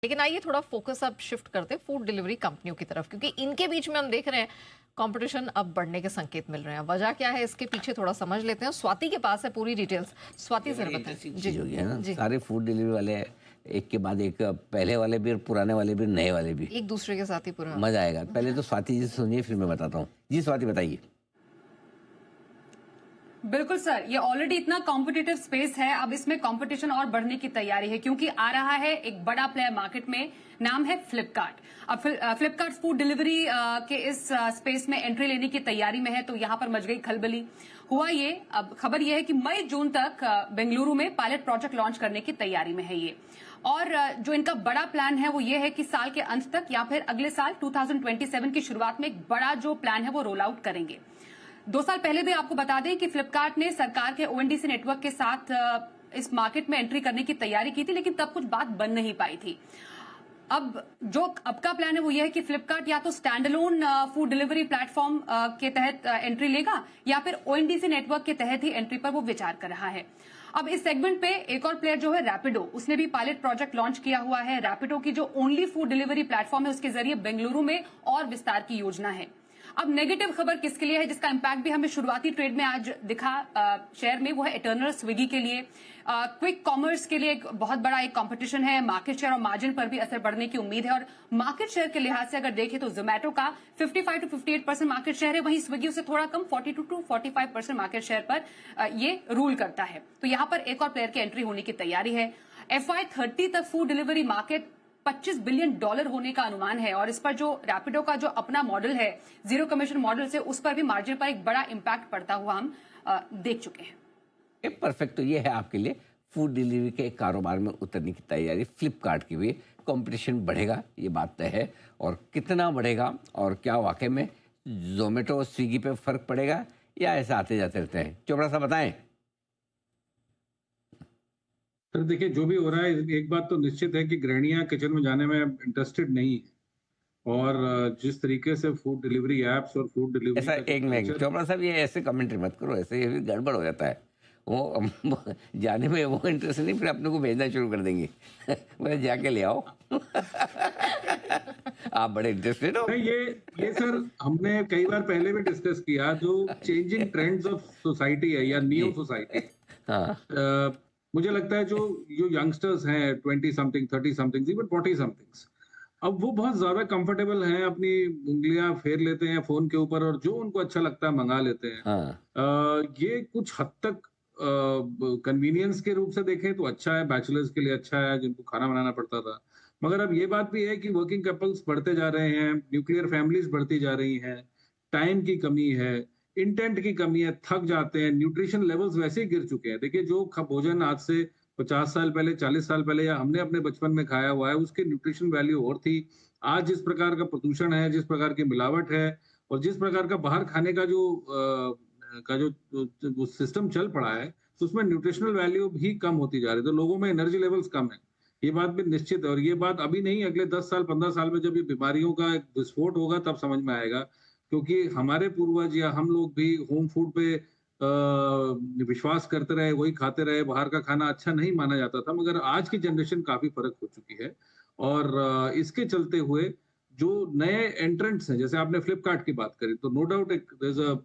लेकिन आइए थोड़ा फोकस अब शिफ्ट करते हैं फूड डिलीवरी कंपनियों की तरफ, क्योंकि इनके बीच में हम देख रहे हैं कंपटीशन अब बढ़ने के संकेत मिल रहे हैं। वजह क्या है इसके पीछे थोड़ा समझ लेते हैं। स्वाति के पास है पूरी डिटेल्स। स्वाति सर बताएं। इंटरेस्टिंग जी चीज हो गई है ना, जी, सारे फूड डिलीवरी वाले एक के बाद एक, पहले वाले भी और पुराने वाले भी नए वाले भी। एक दूसरे के साथ ही पूरा मजा आएगा। पहले तो स्वाति जी से सुनिए, फिर मैं बताता हूँ। जी स्वाति बताइए। बिल्कुल सर, ये ऑलरेडी इतना कॉम्पिटिटिव स्पेस है, अब इसमें कंपटीशन और बढ़ने की तैयारी है क्योंकि आ रहा है एक बड़ा प्लेयर मार्केट में, नाम है फ्लिपकार्ट। अब फ्लिपकार्ट फूड डिलीवरी के इस स्पेस में एंट्री लेने की तैयारी में है, तो यहां पर मच गई खलबली। हुआ ये, अब खबर ये है कि मई जून तक बेंगलुरु में पायलट प्रोजेक्ट लॉन्च करने की तैयारी में है ये। और जो इनका बड़ा प्लान है वो ये है कि साल के अंत तक या फिर अगले साल 2027 की शुरुआत में एक बड़ा जो प्लान है वो रोल आउट करेंगे। 2 साल पहले भी आपको बता दें कि फ्लिपकार्ट ने सरकार के ओएनडीसी नेटवर्क के साथ इस मार्केट में एंट्री करने की तैयारी की थी, लेकिन तब कुछ बात बन नहीं पाई थी। अब जो अब का प्लान है वो ये है कि फ्लिपकार्ट या तो स्टैंडअलोन फूड डिलीवरी प्लेटफॉर्म के तहत एंट्री लेगा या फिर ओएनडीसी नेटवर्क के तहत ही एंट्री पर वो विचार कर रहा है। अब इस सेगमेंट पे एक और प्लेयर जो है रैपिडो, उसने भी पायलट प्रोजेक्ट लॉन्च किया हुआ है। रैपिडो की जो ओनली फूड डिलीवरी प्लेटफॉर्म है उसके जरिए बेंगलुरु में और विस्तार की योजना है। अब नेगेटिव खबर किसके लिए है, जिसका इंपैक्ट भी हमें शुरुआती ट्रेड में आज दिखा शेयर में, वो है इटर्नल स्विगी के लिए। क्विक कॉमर्स के लिए एक बहुत बड़ा एक कंपटीशन है, मार्केट शेयर और मार्जिन पर भी असर बढ़ने की उम्मीद है। और मार्केट शेयर के लिहाज से अगर देखें तो जोमेटो का 55 to 58% मार्केट शेयर है, वहीं स्विगी उससे थोड़ा कम 42 to 45% मार्केट शेयर पर ये रूल करता है। तो यहां पर एक और प्लेयर की एंट्री होने की तैयारी है। FY30 तक फूड डिलीवरी मार्केट $25 बिलियन होने का अनुमान है, और इस पर जो रैपिडो का जो अपना मॉडल है जीरो कमीशन मॉडल से, उस पर भी मार्जिन पर एक बड़ा इंपैक्ट पड़ता हुआ हम देख चुके हैं। परफेक्ट। तो ये है आपके लिए फूड डिलीवरी के कारोबार में उतरने की तैयारी फ्लिपकार्ट की भी। कंपटीशन बढ़ेगा, ये बात तय है। और कितना बढ़ेगा और क्या वाकई में जोमेटो और स्विगी पे फर्क पड़ेगा या ऐसे आते जाते रहते हैं? चोपड़ा साहब बताएं। सर देखिए, जो भी हो रहा है, एक बात तो निश्चित है कि गृहिणियां किचन में जाने में इंटरेस्टेड नहीं है। और जिस तरीके से फूड डिलीवरी एप्स और फूड डिलीवरी ऐसा का एक मिनट चोपड़ा साहब, ये ऐसे कमेंट्री मत करो, ऐसे ये गड़बड़ हो जाता है। वो जाने में वो इंटरेस्ट नहीं, फिर अपने को भेजना शुरू कर देंगे। मैं जाके ले आओ। आप बड़े इंटरेस्टेड हो। नहीं, ये सर हमने कई बार पहले भी डिस्कस किया, जो चेंजिंग ट्रेंड्स ऑफ सोसाइटी है या न्यू सोसाइटी। हाँ, मुझे लगता है जो जो यंगस्टर्स हैं 20 समथिंग 30 समथिंग इवन 40 समथिंग्स, अब वो बहुत ज्यादा कंफर्टेबल हैं, अपनी उंगलियां फेर लेते हैं फोन के ऊपर और जो उनको अच्छा लगता है मंगा लेते हैं। हाँ, ये कुछ हद तक कन्वीनियंस के रूप से देखें तो अच्छा है, बैचलर्स के लिए अच्छा है जिनको खाना बनाना पड़ता था। मगर अब ये बात भी है कि वर्किंग कपल्स बढ़ते जा रहे हैं, न्यूक्लियर फैमिलीज बढ़ती जा रही हैं, टाइम की कमी है, इंटेंट की कमी है, थक जाते हैं, न्यूट्रिशन लेवल्स वैसे ही गिर चुके हैं। देखिए, जो भोजन आज से 50 साल पहले, 40 साल पहले या हमने अपने बचपन में खाया हुआ है, उसकी न्यूट्रिशन वैल्यू और थी। आज जिस प्रकार का प्रदूषण है, जिस प्रकार की मिलावट है और जिस प्रकार का बाहर खाने का जो सिस्टम चल पड़ा है, तो उसमें न्यूट्रिशनल वैल्यू भी कम होती जा रही है, तो लोगों में एनर्जी लेवल्स कम है। ये बात भी निश्चित है, और ये बात अभी नहीं, अगले 10 साल 15 साल में जब ये बीमारियों का एक विस्फोट होगा तब समझ में आएगा। क्योंकि हमारे पूर्वज या हम लोग भी होम फूड पे विश्वास करते रहे, वही खाते रहे, बाहर का खाना अच्छा नहीं माना जाता था। मगर आज की जनरेशन काफी फर्क हो चुकी है, और इसके चलते हुए जो नए एंट्रेंट्स हैं, जैसे आपने फ्लिपकार्ट की बात करी, तो नो डाउट एक